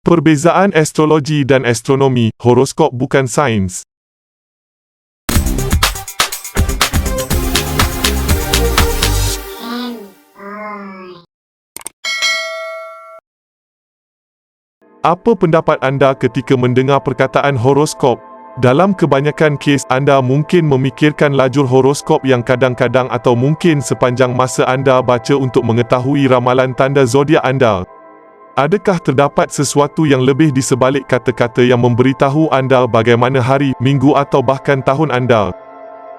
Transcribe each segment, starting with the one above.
Perbezaan astrologi dan astronomi, horoskop bukan sains. Apa pendapat anda ketika mendengar perkataan horoskop? Dalam kebanyakan kes, anda mungkin memikirkan lajur horoskop yang kadang-kadang atau mungkin sepanjang masa anda baca untuk mengetahui ramalan tanda zodiak anda. Adakah terdapat sesuatu yang lebih di sebalik kata-kata yang memberitahu anda bagaimana hari, minggu atau bahkan tahun anda?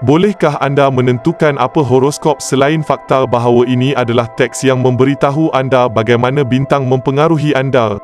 Bolehkah anda menentukan apa horoskop selain fakta bahawa ini adalah teks yang memberitahu anda bagaimana bintang mempengaruhi anda?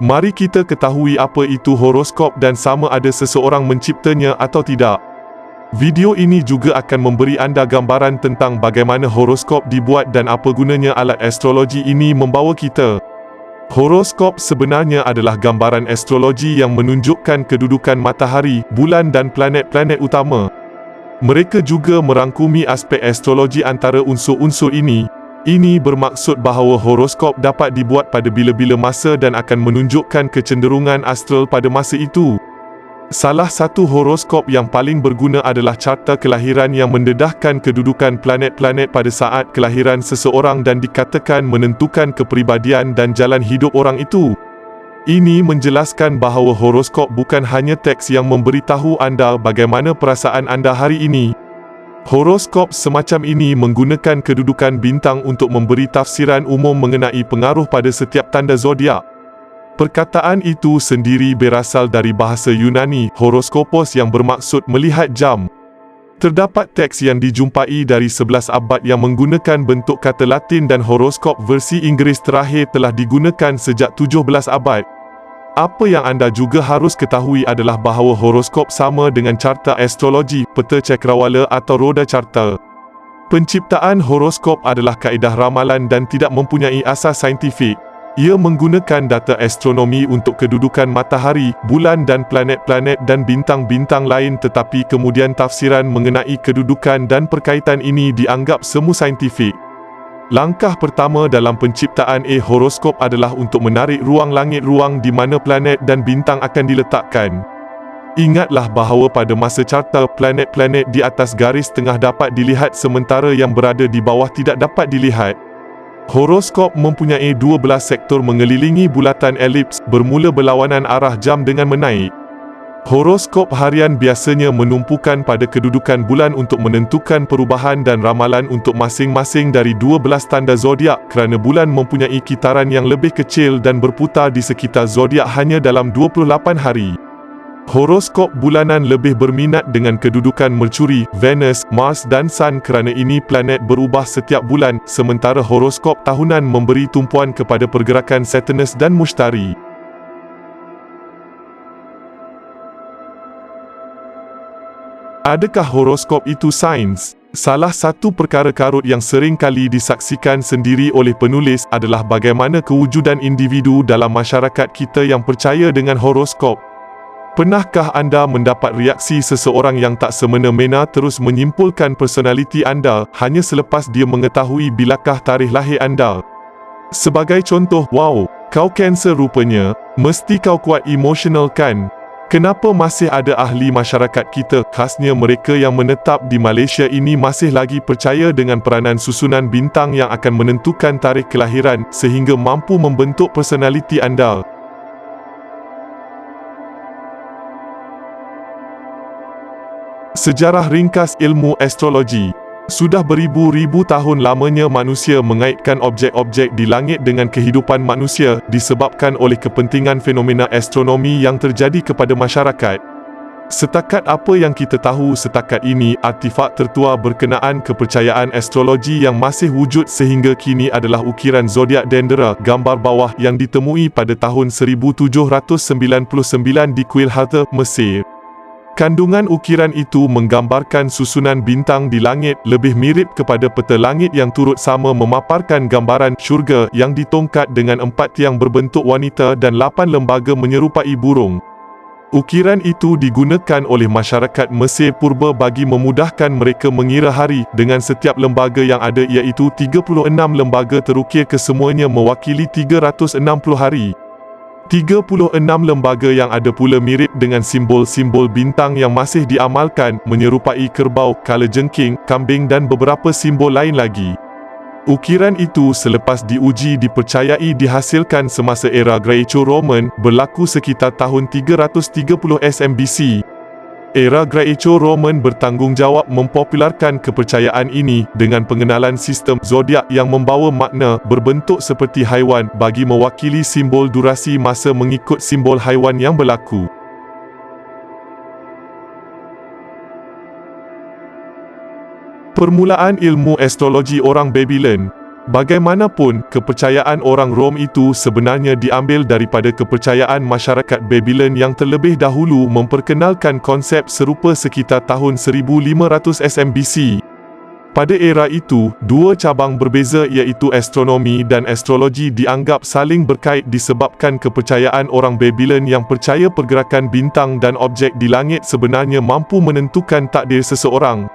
Mari kita ketahui apa itu horoskop dan sama ada seseorang menciptanya atau tidak. Video ini juga akan memberi anda gambaran tentang bagaimana horoskop dibuat dan apa gunanya alat astrologi ini membawa kita. Horoskop sebenarnya adalah gambaran astrologi yang menunjukkan kedudukan matahari, bulan dan planet-planet utama. Mereka juga merangkumi aspek astrologi antara unsur-unsur ini. Ini bermaksud bahawa horoskop dapat dibuat pada bila-bila masa dan akan menunjukkan kecenderungan astral pada masa itu. Salah satu horoskop yang paling berguna adalah carta kelahiran yang mendedahkan kedudukan planet-planet pada saat kelahiran seseorang dan dikatakan menentukan kepribadian dan jalan hidup orang itu. Ini menjelaskan bahawa horoskop bukan hanya teks yang memberitahu anda bagaimana perasaan anda hari ini. Horoskop semacam ini menggunakan kedudukan bintang untuk memberi tafsiran umum mengenai pengaruh pada setiap tanda zodiak. Perkataan itu sendiri berasal dari bahasa Yunani, horoskopos yang bermaksud melihat jam. Terdapat teks yang dijumpai dari 11 abad yang menggunakan bentuk kata Latin dan horoskop versi Inggeris terakhir telah digunakan sejak 17 abad. Apa yang anda juga harus ketahui adalah bahawa horoskop sama dengan carta astrologi, peta cakrawala atau roda carta. Penciptaan horoskop adalah kaedah ramalan dan tidak mempunyai asas saintifik. Ia menggunakan data astronomi untuk kedudukan matahari, bulan dan planet-planet dan bintang-bintang lain, tetapi kemudian tafsiran mengenai kedudukan dan perkaitan ini dianggap semu saintifik. Langkah pertama dalam penciptaan horoskop adalah untuk menarik ruang langit ruang di mana planet dan bintang akan diletakkan. Ingatlah bahawa pada masa carta, planet-planet di atas garis tengah dapat dilihat sementara yang berada di bawah tidak dapat dilihat. Horoskop mempunyai 12 sektor mengelilingi bulatan elips, bermula berlawanan arah jam dengan menaik. Horoskop harian biasanya menumpukan pada kedudukan bulan untuk menentukan perubahan dan ramalan untuk masing-masing dari 12 tanda zodiak kerana bulan mempunyai kitaran yang lebih kecil dan berputar di sekitar zodiak hanya dalam 28 hari. Horoskop bulanan lebih berminat dengan kedudukan Mercury, Venus, Mars dan Sun kerana ini planet berubah setiap bulan, sementara horoskop tahunan memberi tumpuan kepada pergerakan Saturnus dan Mushtari. Adakah horoskop itu sains? Salah satu perkara karut yang sering kali disaksikan sendiri oleh penulis adalah bagaimana kewujudan individu dalam masyarakat kita yang percaya dengan horoskop. Pernahkah anda mendapat reaksi seseorang yang tak semena-mena terus menyimpulkan personaliti anda hanya selepas dia mengetahui bilakah tarikh lahir anda? Sebagai contoh, wow, kau Cancer rupanya, mesti kau kuat emosional kan? Kenapa masih ada ahli masyarakat kita, khasnya mereka yang menetap di Malaysia ini masih lagi percaya dengan peranan susunan bintang yang akan menentukan tarikh kelahiran sehingga mampu membentuk personaliti anda? Sejarah ringkas ilmu astrologi. Sudah beribu-ribu tahun lamanya manusia mengaitkan objek-objek di langit dengan kehidupan manusia disebabkan oleh kepentingan fenomena astronomi yang terjadi kepada masyarakat. Setakat apa yang kita tahu setakat ini, artifak tertua berkenaan kepercayaan astrologi yang masih wujud sehingga kini adalah ukiran zodiak Dendera, gambar bawah yang ditemui pada tahun 1799 di Kuil Harta, Mesir. Kandungan ukiran itu menggambarkan susunan bintang di langit, lebih mirip kepada peta langit yang turut sama memaparkan gambaran syurga yang ditongkat dengan 4 tiang berbentuk wanita dan 8 lembaga menyerupai burung. Ukiran itu digunakan oleh masyarakat Mesir purba bagi memudahkan mereka mengira hari, dengan setiap lembaga yang ada iaitu 36 lembaga terukir kesemuanya mewakili 360 hari. 36 lembaga yang ada pula mirip dengan simbol-simbol bintang yang masih diamalkan menyerupai kerbau, kalajengking, kambing dan beberapa simbol lain lagi. Ukiran itu selepas diuji dipercayai dihasilkan semasa era Graeco-Roman berlaku sekitar tahun 330 SMBC. Era Graeco-Roman bertanggungjawab mempopularkan kepercayaan ini dengan pengenalan sistem zodiak yang membawa makna berbentuk seperti haiwan bagi mewakili simbol durasi masa mengikut simbol haiwan yang berlaku. Permulaan ilmu astrologi orang Babylon. Bagaimanapun, kepercayaan orang Rom itu sebenarnya diambil daripada kepercayaan masyarakat Babylon yang terlebih dahulu memperkenalkan konsep serupa sekitar tahun 1500 SMBC. Pada era itu, dua cabang berbeza iaitu astronomi dan astrologi dianggap saling berkait disebabkan kepercayaan orang Babylon yang percaya pergerakan bintang dan objek di langit sebenarnya mampu menentukan takdir seseorang.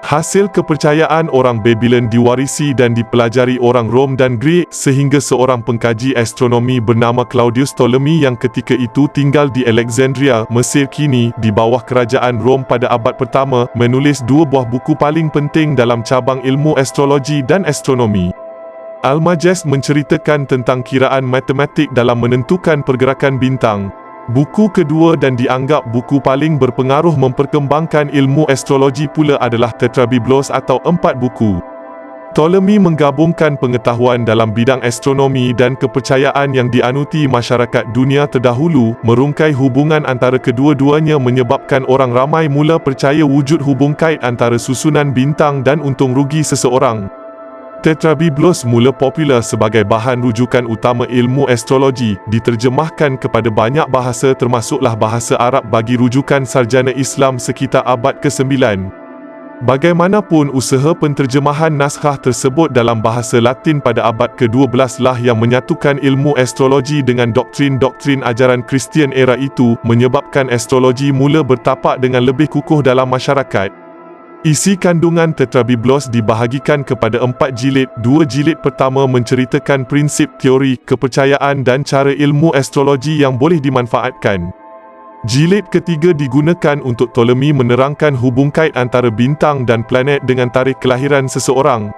Hasil kepercayaan orang Babylon diwarisi dan dipelajari orang Rom dan Greek sehingga seorang pengkaji astronomi bernama Claudius Ptolemy yang ketika itu tinggal di Alexandria, Mesir kini, di bawah kerajaan Rom pada abad pertama, menulis dua buah buku paling penting dalam cabang ilmu astrologi dan astronomi. Almagest menceritakan tentang kiraan matematik dalam menentukan pergerakan bintang. Buku kedua dan dianggap buku paling berpengaruh memperkembangkan ilmu astrologi pula adalah Tetrabiblos atau 4 buku. Ptolemy menggabungkan pengetahuan dalam bidang astronomi dan kepercayaan yang dianuti masyarakat dunia terdahulu, merungkai hubungan antara kedua-duanya menyebabkan orang ramai mula percaya wujud hubung kait antara susunan bintang dan untung rugi seseorang. Tetrabiblos mula popular sebagai bahan rujukan utama ilmu astrologi, diterjemahkan kepada banyak bahasa termasuklah bahasa Arab bagi rujukan sarjana Islam sekitar abad ke-9. Bagaimanapun usaha penterjemahan naskah tersebut dalam bahasa Latin pada abad ke-12 lah yang menyatukan ilmu astrologi dengan doktrin-doktrin ajaran Kristian era itu, menyebabkan astrologi mula bertapak dengan lebih kukuh dalam masyarakat. Isi kandungan Tetrabiblos dibahagikan kepada 4 jilid. 2 jilid pertama menceritakan prinsip, teori, kepercayaan dan cara ilmu astrologi yang boleh dimanfaatkan. Jilid ketiga digunakan untuk Ptolemy menerangkan hubung kait antara bintang dan planet dengan tarikh kelahiran seseorang.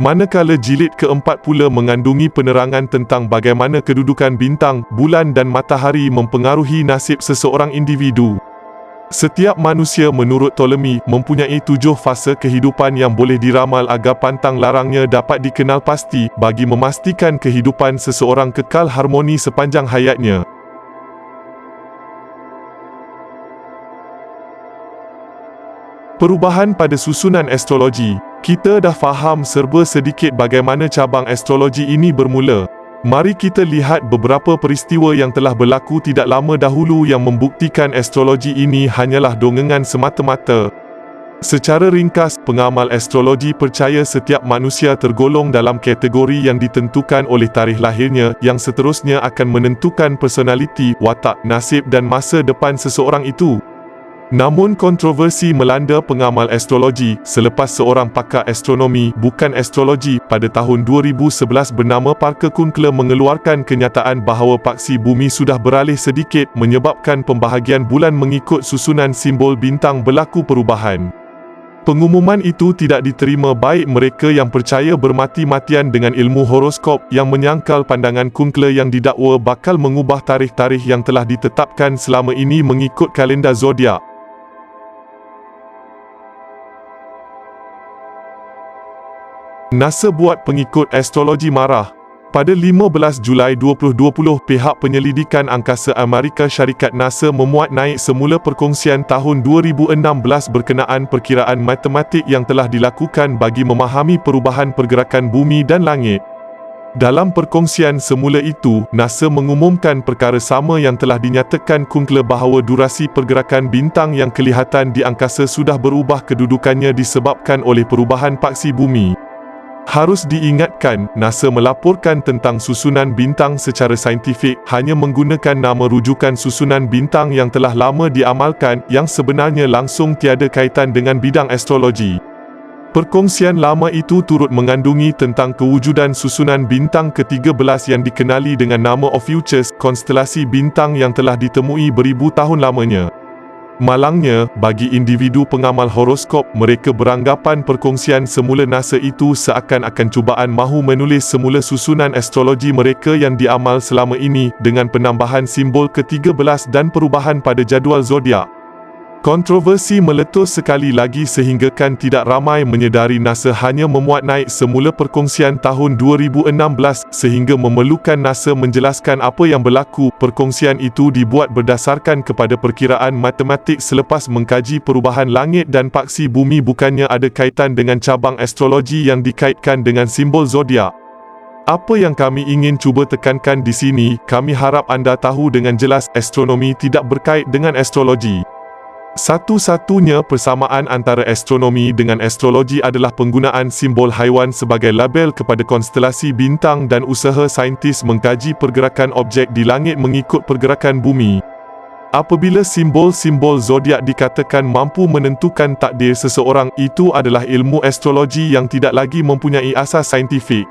Manakala jilid keempat pula mengandungi penerangan tentang bagaimana kedudukan bintang, bulan dan matahari mempengaruhi nasib seseorang individu. Setiap manusia menurut Ptolemy mempunyai 7 fasa kehidupan yang boleh diramal agar pantang larangnya dapat dikenal pasti bagi memastikan kehidupan seseorang kekal harmoni sepanjang hayatnya. Perubahan pada susunan astrologi. Kita dah faham serba sedikit bagaimana cabang astrologi ini bermula. Mari kita lihat beberapa peristiwa yang telah berlaku tidak lama dahulu yang membuktikan astrologi ini hanyalah dongengan semata-mata. Secara ringkas, pengamal astrologi percaya setiap manusia tergolong dalam kategori yang ditentukan oleh tarikh lahirnya yang seterusnya akan menentukan personaliti, watak, nasib dan masa depan seseorang itu. Namun kontroversi melanda pengamal astrologi selepas seorang pakar astronomi bukan astrologi pada tahun 2011 bernama Parker Kunkler mengeluarkan kenyataan bahawa paksi bumi sudah beralih sedikit menyebabkan pembahagian bulan mengikut susunan simbol bintang berlaku perubahan. Pengumuman itu tidak diterima baik mereka yang percaya bermati-matian dengan ilmu horoskop yang menyangkal pandangan Kunkler yang didakwa bakal mengubah tarikh-tarikh yang telah ditetapkan selama ini mengikut kalender zodiak. NASA buat pengikut astrologi marah. Pada 15 Julai 2020, pihak penyelidikan angkasa Amerika Syarikat NASA memuat naik semula perkongsian tahun 2016 berkenaan perkiraan matematik yang telah dilakukan bagi memahami perubahan pergerakan bumi dan langit. Dalam perkongsian semula itu, NASA mengumumkan perkara sama yang telah dinyatakan Kunkler bahawa durasi pergerakan bintang yang kelihatan di angkasa sudah berubah kedudukannya disebabkan oleh perubahan paksi bumi. Harus diingatkan, NASA melaporkan tentang susunan bintang secara saintifik hanya menggunakan nama rujukan susunan bintang yang telah lama diamalkan yang sebenarnya langsung tiada kaitan dengan bidang astrologi. Perkongsian lama itu turut mengandungi tentang kewujudan susunan bintang ke-13 yang dikenali dengan nama Ophiuchus, konstelasi bintang yang telah ditemui beribu tahun lamanya. Malangnya, bagi individu pengamal horoskop, mereka beranggapan perkongsian semula NASA itu seakan-akan cubaan mahu menulis semula susunan astrologi mereka yang diamal selama ini dengan penambahan simbol ke-13 dan perubahan pada jadual zodiak. Kontroversi meletus sekali lagi sehinggakan tidak ramai menyedari NASA hanya memuat naik semula perkongsian tahun 2016 sehingga memerlukan NASA menjelaskan apa yang berlaku. Perkongsian itu dibuat berdasarkan kepada perkiraan matematik selepas mengkaji perubahan langit dan paksi bumi, bukannya ada kaitan dengan cabang astrologi yang dikaitkan dengan simbol zodiak. Apa yang kami ingin cuba tekankan di sini, kami harap anda tahu dengan jelas, astronomi tidak berkait dengan astrologi. Satu-satunya persamaan antara astronomi dengan astrologi adalah penggunaan simbol haiwan sebagai label kepada konstelasi bintang dan usaha saintis mengkaji pergerakan objek di langit mengikut pergerakan bumi. Apabila simbol-simbol zodiak dikatakan mampu menentukan takdir seseorang, itu adalah ilmu astrologi yang tidak lagi mempunyai asas saintifik.